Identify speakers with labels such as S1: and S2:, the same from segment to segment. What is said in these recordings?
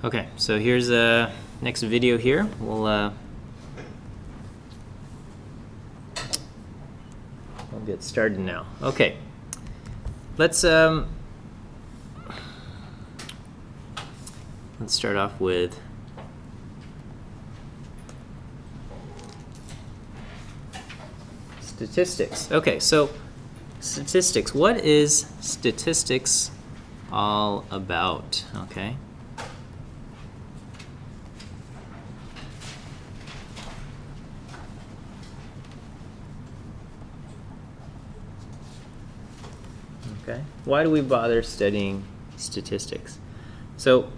S1: Okay, so here's a next video here. We'll get started now. Okay, let's start off with statistics. Okay, so statistics. What is statistics all about? Okay. Okay. Why do we bother studying statistics? So,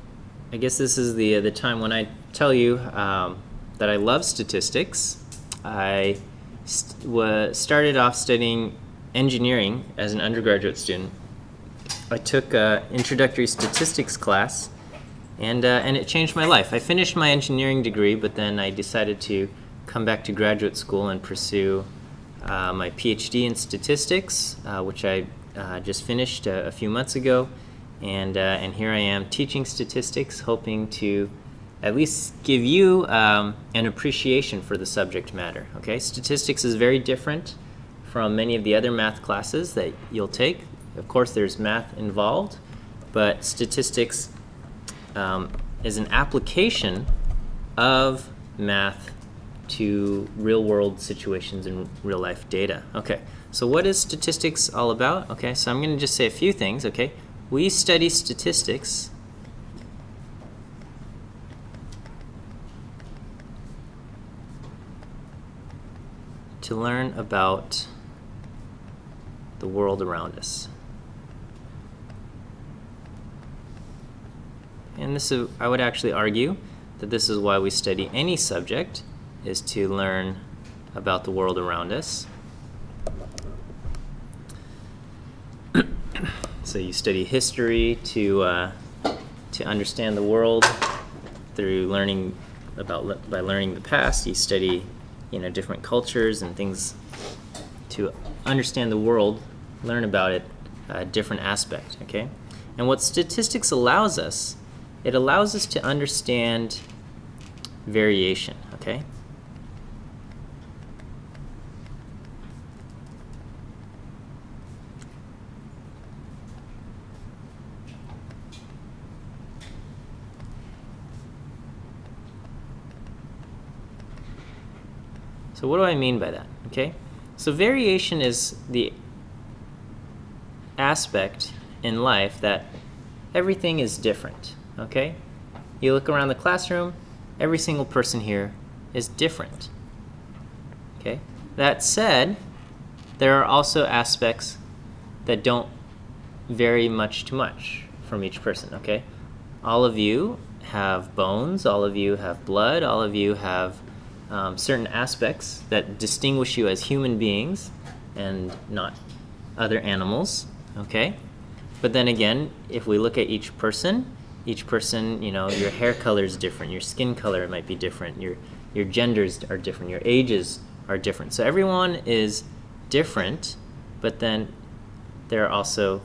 S1: I guess this is the time when I tell you that I love statistics. I started off studying engineering as an undergraduate student. I took an introductory statistics class, and it changed my life. I finished my engineering degree, but then I decided to come back to graduate school and pursue my PhD in statistics, which I just finished a few months ago, and here I am teaching statistics, hoping to at least give you an appreciation for the subject matter. Okay, statistics is very different from many of the other math classes that you'll take. Of course, there's math involved, but statistics is an application of math to real-world situations and real-life data. Okay, so what is statistics all about? Okay, so I'm going to just say a few things. Okay, we study statistics to learn about the world around us. And this is, I would actually argue that this is why we study any subject, is to learn about the world around us. So you study history to understand the world through learning by learning the past. You study, different cultures and things to understand the world, learn about it, a different aspect. Okay, and what statistics allows us, it allows us to understand variation. Okay. So what do I mean by that? Okay, so variation is the aspect in life that everything is different. Okay, you look around the classroom, every single person here is different. Okay, that said, there are also aspects that don't vary much too much from each person. Okay, all of you have bones, all of you have blood, all of you have certain aspects that distinguish you as human beings and not other animals. Okay, but then again, if we look at each person, your hair color is different, your skin color might be different, your genders are different, your ages are different. So everyone is different, but then there are also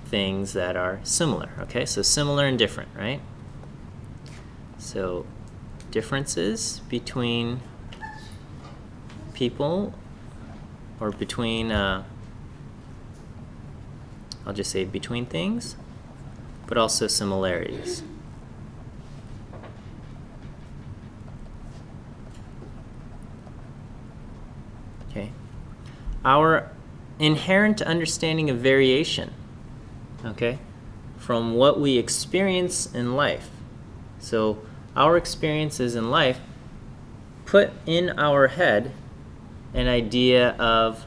S1: things that are similar. Okay, so similar and different, right? So differences between people, or between, I'll just say between things, but also similarities. Okay. Our inherent understanding of variation, okay, from what we experience in life. So our experiences in life put in our head an idea of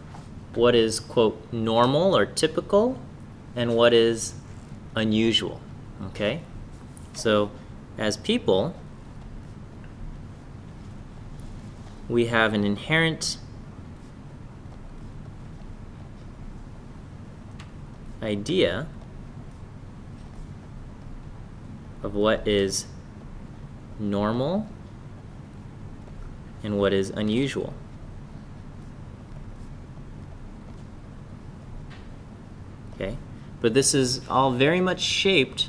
S1: what is, quote, normal or typical and what is unusual. Okay? So as people, we have an inherent idea of what is normal and what is unusual. Okay, but this is all very much shaped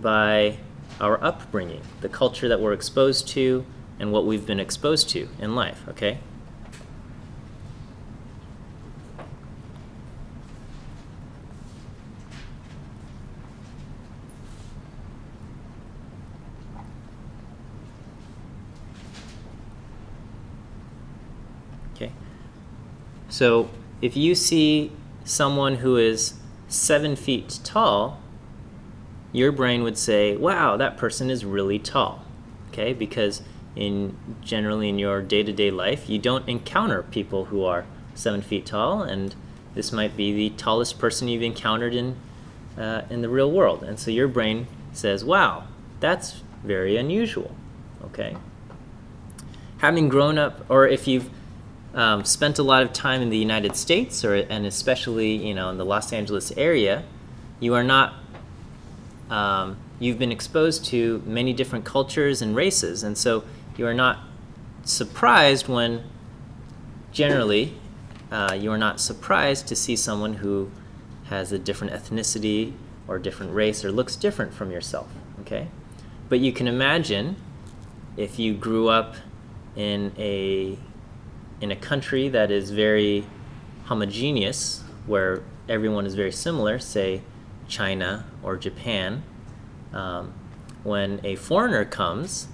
S1: by our upbringing, the culture that we're exposed to, and what we've been exposed to in life, okay? Okay. So if you see someone who is 7 feet tall, your brain would say, wow, that person is really tall, okay? Because generally in your day-to-day life, you don't encounter people who are 7 feet tall, and this might be the tallest person you've encountered in the real world. And so your brain says, wow, that's very unusual, okay? Having grown up, or if you've spent a lot of time in the United States, and especially in the Los Angeles area, you are not you've been exposed to many different cultures and races, and so you are not surprised when, generally, you are not surprised to see someone who has a different ethnicity or different race or looks different from yourself, okay? But you can imagine if you grew up in a country that is very homogeneous, where everyone is very similar, say China or Japan, when a foreigner comes,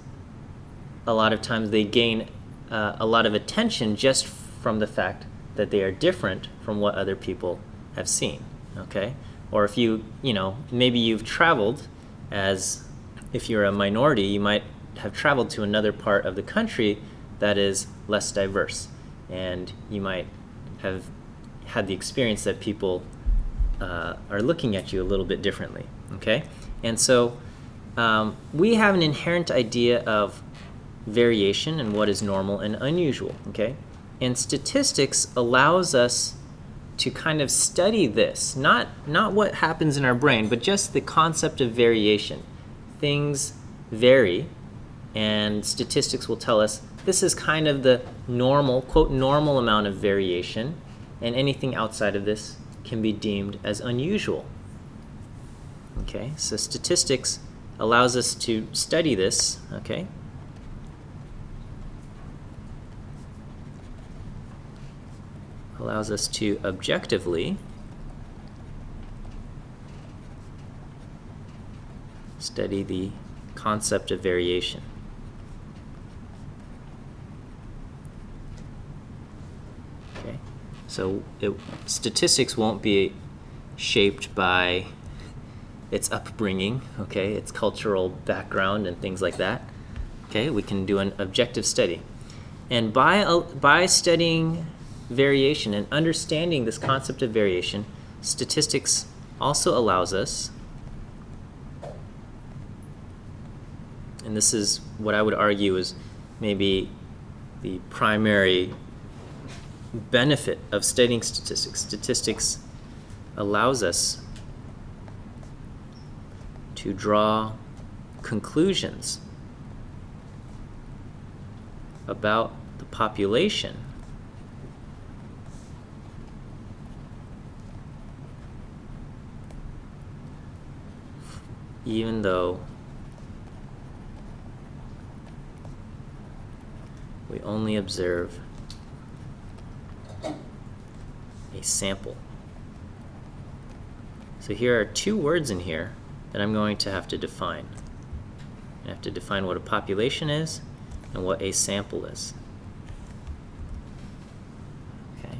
S1: a lot of times they gain a lot of attention just from the fact that they are different from what other people have seen, okay? Or if maybe you've traveled if you're a minority, you might have traveled to another part of the country that is less diverse, and you might have had the experience that people are looking at you a little bit differently, okay? And so we have an inherent idea of variation and what is normal and unusual, okay? And statistics allows us to kind of study this, not what happens in our brain, but just the concept of variation. Things vary, and statistics will tell us this is kind of the normal, quote, normal amount of variation, and anything outside of this can be deemed as unusual. Okay, so statistics allows us to study this, okay? Allows us to objectively study the concept of variation. Okay, so statistics won't be shaped by its upbringing, okay, its cultural background and things like that. Okay, we can do an objective study. And by studying variation and understanding this concept of variation, statistics also allows us, and this is what I would argue is maybe the primary benefit of studying statistics. Statistics allows us to draw conclusions about the population even though we only observe a sample. So here are two words in here that I'm going to have to define. I have to define what a population is and what a sample is. Okay.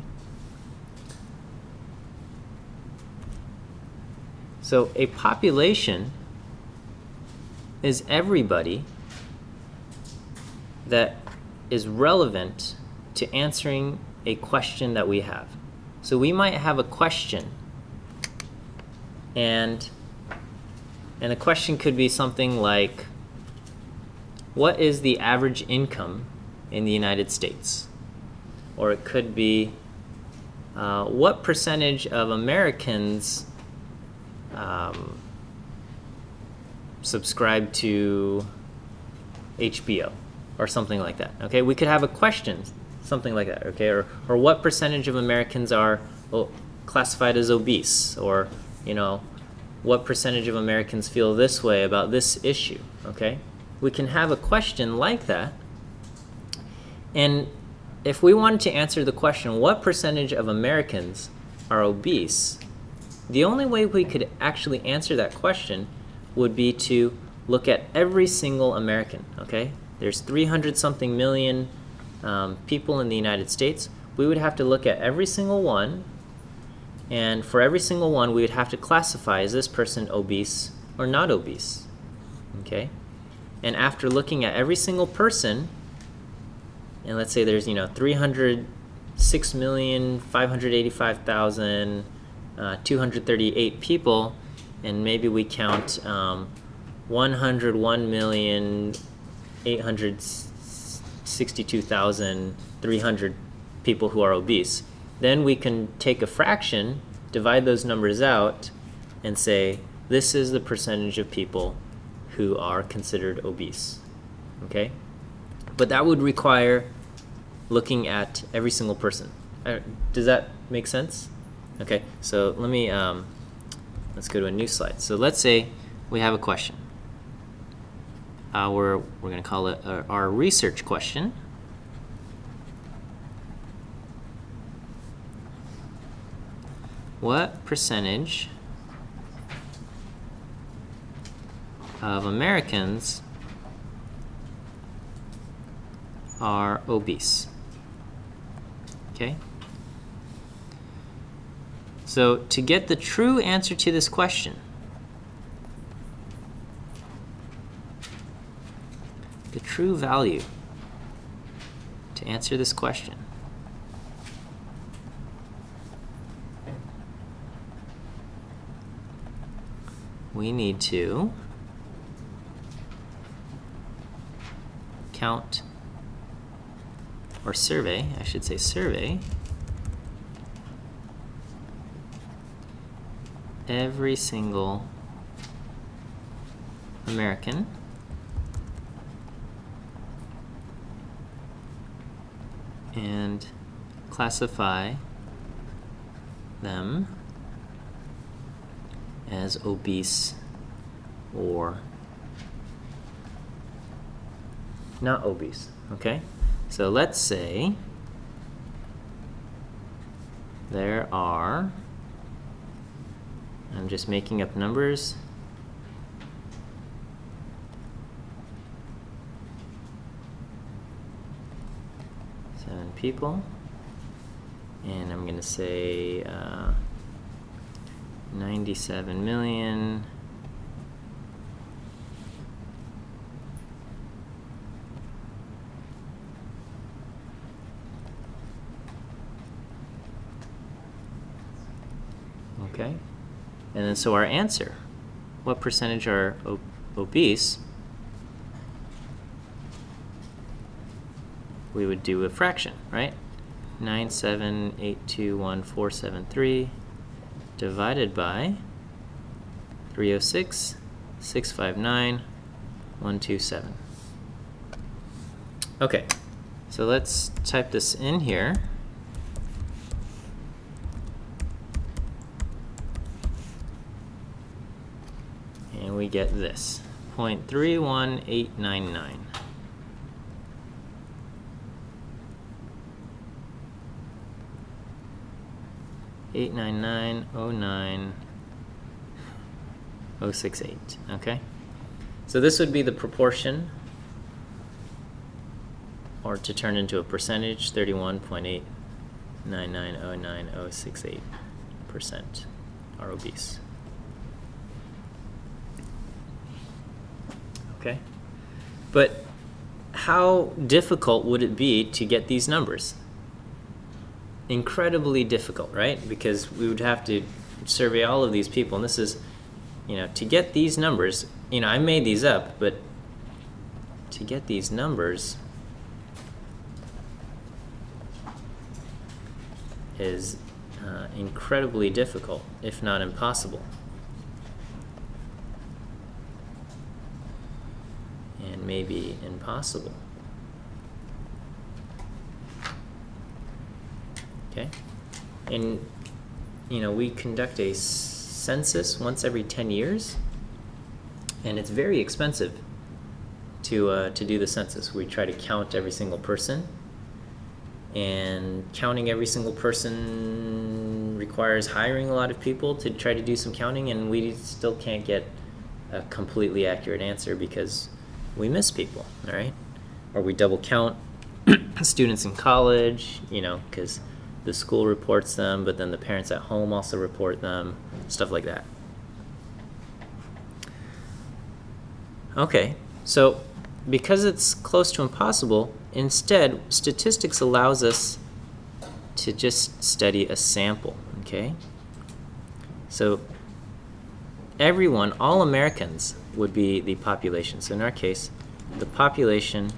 S1: So a population is everybody that is relevant to answering a question that we have. So we might have a question, and the question could be something like, what is the average income in the United States? Or it could be, what percentage of Americans subscribe to HBO, or something like that. Okay, we could have a question, something like that. Okay, or what percentage of Americans are classified as obese, or what percentage of Americans feel this way about this issue, okay? We can have a question like that, and if we wanted to answer the question, what percentage of Americans are obese, the only way we could actually answer that question would be to look at every single American, okay? There's 300-something million people in the United States. We would have to look at every single one, and for every single one, we would have to classify, is this person obese or not obese, okay? And after looking at every single person, and let's say there's, 306,585,238 people, and maybe we count 101,862,300 people who are obese. Then we can take a fraction, divide those numbers out, and say this is the percentage of people who are considered obese, okay? But that would require looking at every single person. Does that make sense? Okay, so let me, let's go to a new slide. So let's say we have a question. We're going to call it our research question. What percentage of Americans are obese? Okay. So to get the true answer to this question, the true value to answer this question, we need to count, or survey, I should say survey, every single American and classify them as obese or not obese, okay? So let's say there are, I'm just making up numbers, people, and I'm going to say 97 million okay, and then so our answer, what percentage are obese, we would do a fraction, right? 97821,473 divided by 306,659,127. Okay, so let's type this in here. And we get this, 0.31899. $899,09068. Okay, so this would be the proportion, or to turn into a percentage, 31.899099068% are obese. Okay, but how difficult would it be to get these numbers? Incredibly difficult, right? Because we would have to survey all of these people, and this is, to get these numbers, I made these up, but to get these numbers is incredibly difficult, if not impossible. And maybe impossible. Okay, and we conduct a census once every 10 years, and it's very expensive to do the census. We try to count every single person, and counting every single person requires hiring a lot of people to try to do some counting, and we still can't get a completely accurate answer because we miss people, all right? Or we double count students in college, you know, because the school reports them, but then the parents at home also report them, stuff like that. Okay, so because it's close to impossible, instead, statistics allows us to just study a sample, okay? So everyone, all Americans, would be the population. So in our case, the population,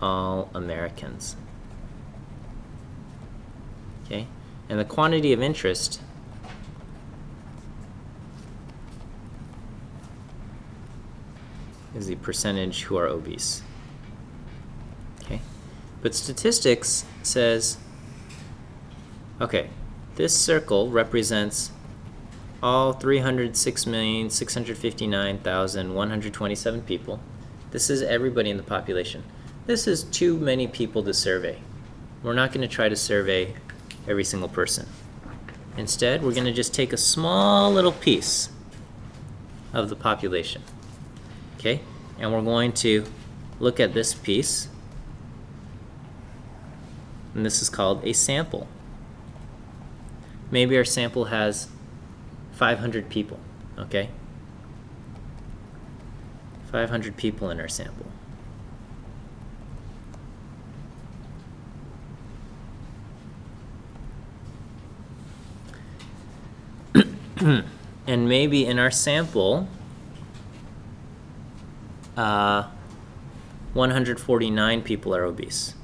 S1: all Americans. Okay? And the quantity of interest is the percentage who are obese. Okay? But statistics says, okay, this circle represents all 306,659,127 people. This is everybody in the population. This is too many people to survey. We're not going to try to survey every single person. Instead, we're going to just take a small little piece of the population. Okay? And we're going to look at this piece. And this is called a sample. Maybe our sample has 500 people, okay? 500 people in our sample. And maybe in our sample, 149 people are obese.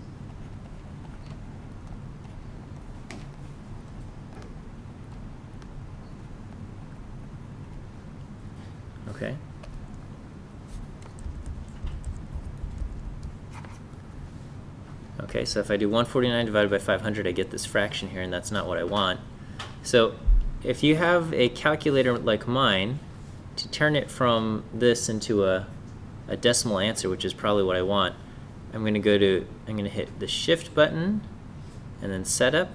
S1: Okay. Okay, so if I do 149 divided by 500, I get this fraction here, and that's not what I want. So if you have a calculator like mine, to turn it from this into a decimal answer, which is probably what I want, I'm going to hit the shift button and then setup.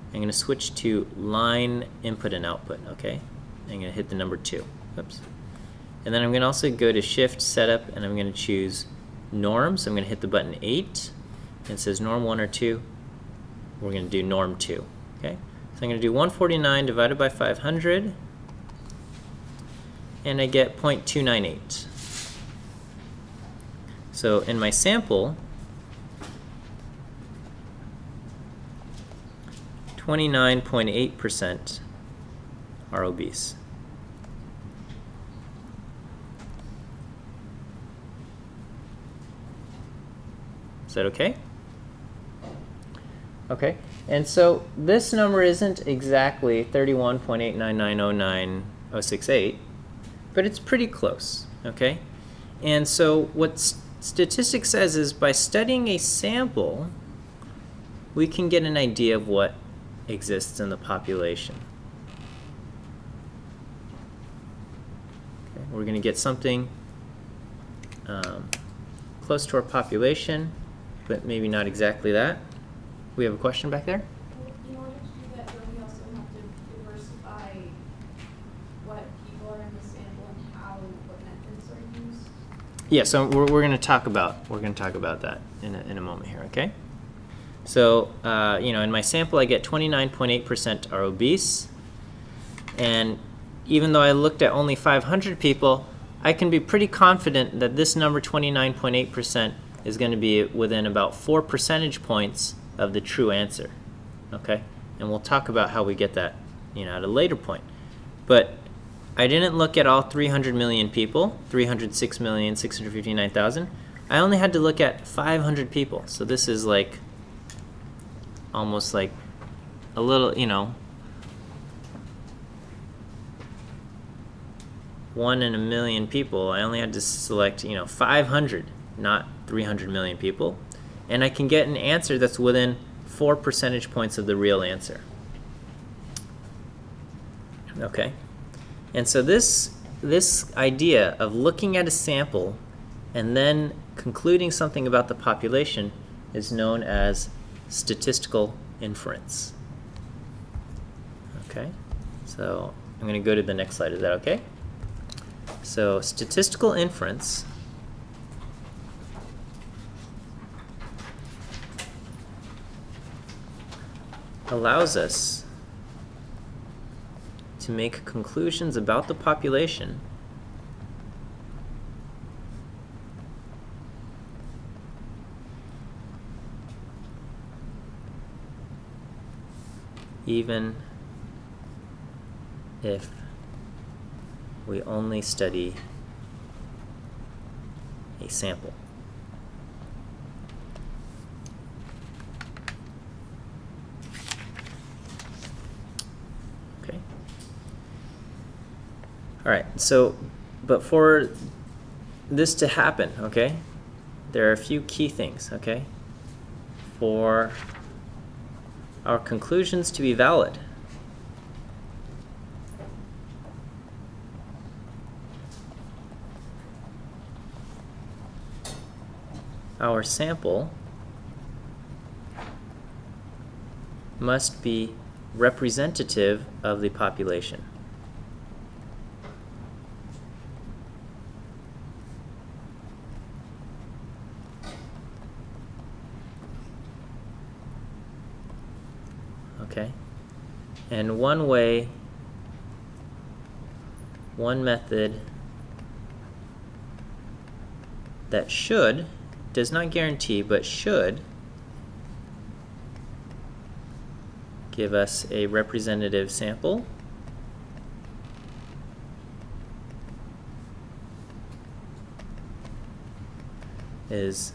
S1: I'm going to switch to line input and output, okay? I'm going to hit the number 2. Oops. And then I'm going to also go to shift setup, and I'm going to choose norm. So I'm going to hit the button 8. And it says norm 1 or 2. We're going to do norm 2, okay? So I'm going to do 149 divided by 500, and I get 0.298. So in my sample, 29.8% are obese. Is that okay? Okay, and so this number isn't exactly 31.8990968, but it's pretty close, okay? And so what statistics says is by studying a sample, we can get an idea of what exists in the population. Okay, we're going to get something close to our population, but maybe not exactly that. We have a question back there?
S2: In order to do that, don't we also have to diversify what people are in the sample and what methods are used?
S1: Yeah, so we're going to talk about that in a moment here, okay? So you know, in my sample, I get 29.8% are obese, and even though I looked at only 500 people, I can be pretty confident that this number 29.8% is going to be within about 4 percentage points of the true answer, okay? And we'll talk about how we get that, you know, at a later point. But I didn't look at all 300 million people, 306,659,000. I only had to look at 500 people. So this is like almost like a little, you know, 1 in a million people. I only had to select, you know, 500, not 300 million people. And I can get an answer that's within 4 percentage points of the real answer. Okay, and so this idea of looking at a sample and then concluding something about the population is known as statistical inference. Okay, so I'm going to go to the next slide. Is that okay? So statistical inference allows us to make conclusions about the population even if we only study a sample. Okay. All right, so, but for this to happen, okay, there are a few key things, okay? For our conclusions to be valid, our sample must be representative of the population. Okay, and one way, one method that should, does not guarantee, but should give us a representative sample is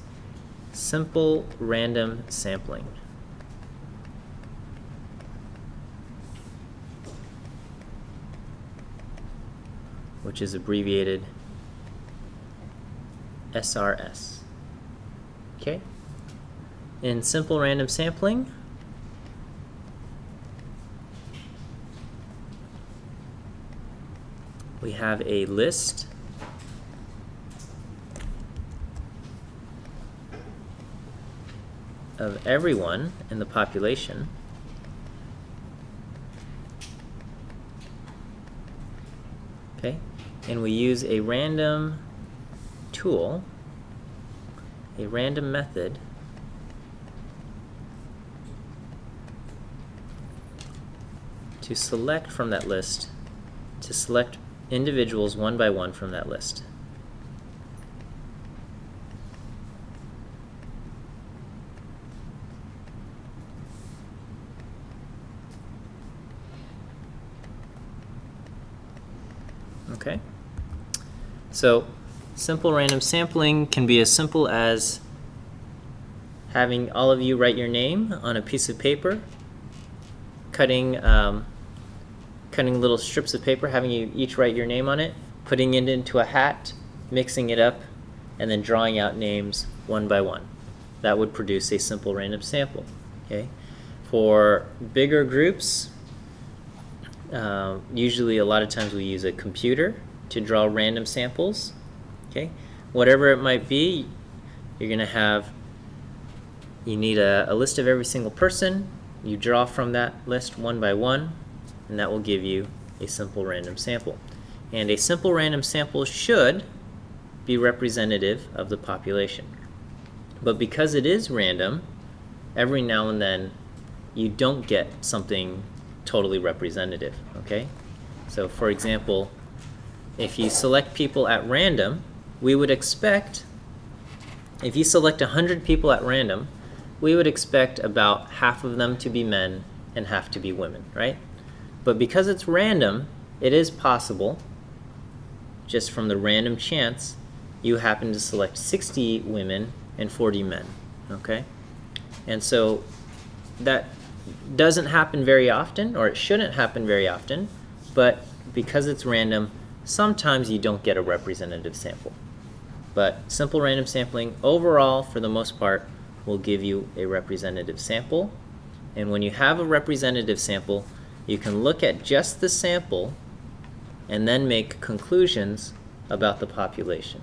S1: simple random sampling. Which is abbreviated SRS. Okay? In simple random sampling, we have a list of everyone in the population okay, and we use a random tool, a random method to select from that list, to select individuals one by one from that list. Okay, so simple random sampling can be as simple as having all of you write your name on a piece of paper, cutting little strips of paper, having you each write your name on it, putting it into a hat, mixing it up, and then drawing out names one by one. That would produce a simple random sample. Okay, for bigger groups, usually a lot of times we use a computer to draw random samples. Okay, whatever it might be, you're going to have, you need a list of every single person. You draw from that list one by one, and that will give you a simple random sample. And a simple random sample should be representative of the population. But because it is random, every now and then you don't get something totally representative, okay? So for example, if you select people at random, we would expect, if you select 100 people at random, we would expect about half of them to be men and half to be women, right? But because it's random, it is possible, just from the random chance, you happen to select 60 women and 40 men, okay? And so that doesn't happen very often, or it shouldn't happen very often, but because it's random, sometimes you don't get a representative sample. But simple random sampling, overall, for the most part, will give you a representative sample. And when you have a representative sample, you can look at just the sample and then make conclusions about the population.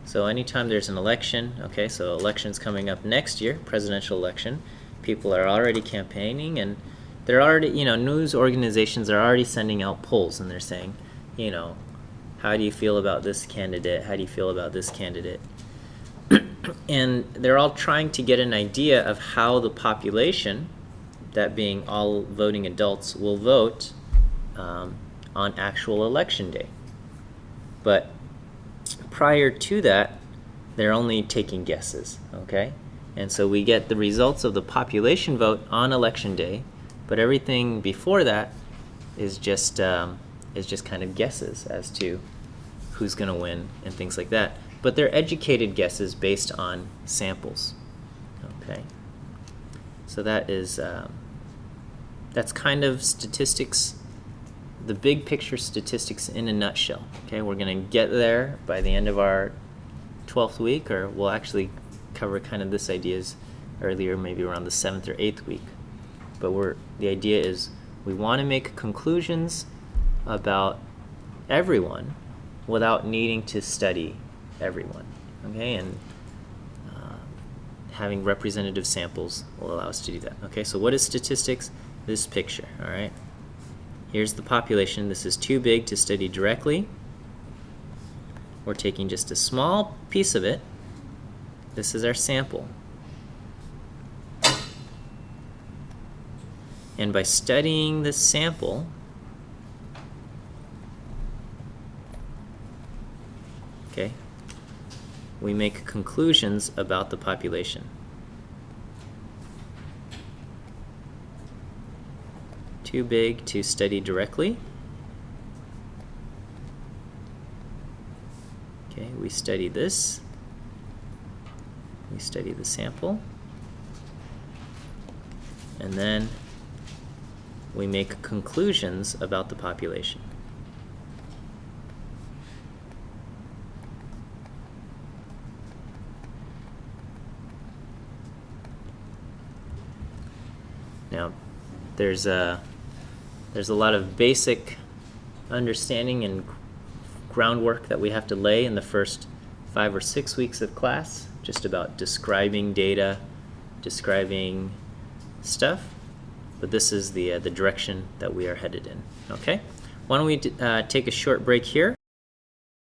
S1: So anytime there's an election, okay, so election's coming up next year, presidential election, people are already campaigning, and they're already, news organizations are already sending out polls, and they're saying, how do you feel about this candidate? How do you feel about this candidate? And they're all trying to get an idea of how the population, that being all voting adults, will vote on actual election day. But prior to that, they're only taking guesses, okay? And so we get the results of the population vote on election day, but everything before that is just kind of guesses as to who's going to win and things like that. But they're educated guesses based on samples, okay? So that is that's kind of statistics, the big picture statistics in a nutshell. Okay, we're going to get there by the end of our 12th week, or we'll actually cover kind of this ideas earlier, maybe around the 7th or 8th week. But the idea is we want to make conclusions about everyone without needing to study everyone. Okay, and having representative samples will allow us to do that. Okay, so what is statistics? This picture, all right? Here's the population. This is too big to study directly. We're taking just a small piece of it. This is our sample. And by studying this sample, okay, we make conclusions about the population. Too big to study directly. Okay, we study this. We study the sample. And then we make conclusions about the population. Now, there's a lot of basic understanding and groundwork that we have to lay in the first 5 or 6 weeks of class, just about describing data, describing stuff. But this is the direction that we are headed in. Okay? Why don't we take a short break here,